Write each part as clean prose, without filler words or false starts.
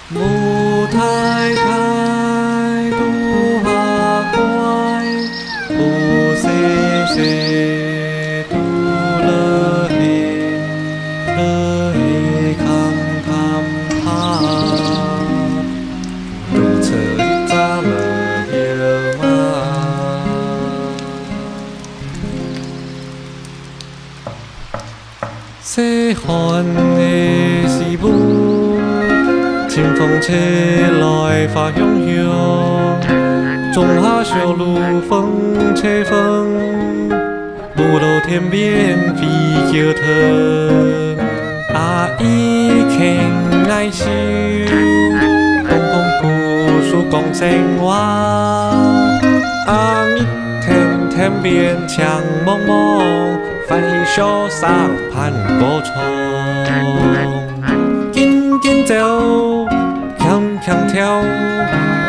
母太太拄下乖，有细细拄了黑，了黑康康怕，如此一扎了夜嘛。细汉的时母。清风吹来花香香，种下小路风吹风，不露天边飞叫疼。阿姨牵爱笑，公公故事讲生话。阿姨天边墙蒙蒙，翻起小伞攀过窗。紧走，强强跳，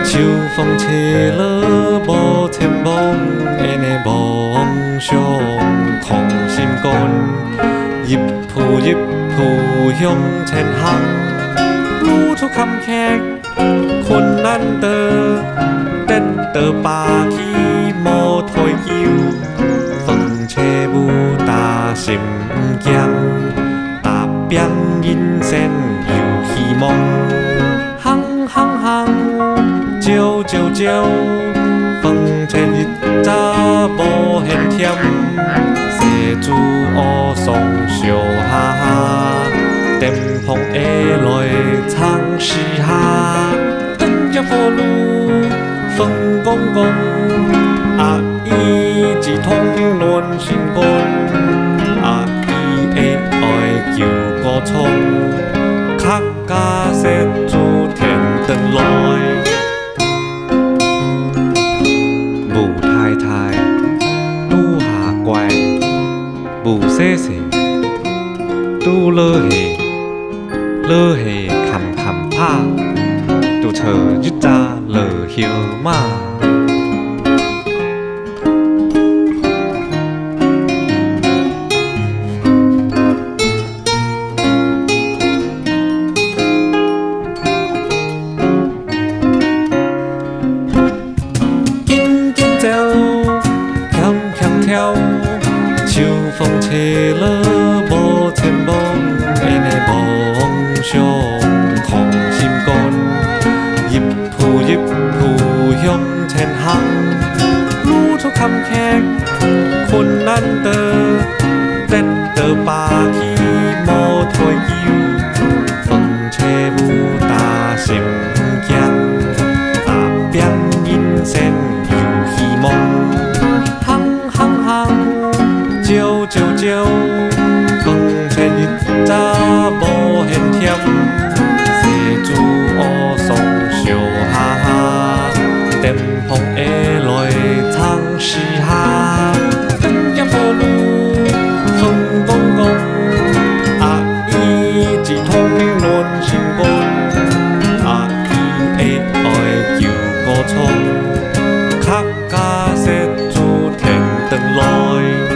秋风吹了无天梦，因的梦想空心肝，一步一步向前行，路途坎坷困难的，等到把起无退休，风吹不打心惊，打拼人生。希望，行行行，招招招，风吹日早无限甜，西珠乌松烧哈哈，电风下来唱诗下，等着佛路风公公，阿姨一通乱心肝，阿姨的爱叫我冲。客家说主天灯来，母太太拄下乖，母细细拄落下，落下坎坎怕，拄错日早落叶马。秋风吹了无天梦，因的梦想空心肝，一步一步向前行，路途坎坷困难的，等到把起无退休，风吹不打心惊，打拼人生有希望。招招招，风吹日早无限甜，西珠乌松烧哈哈，电风下来唱诗下，等着佛路风公公，阿姨一通乱心肝，阿姨的爱叫我冲，客家说主天灯来。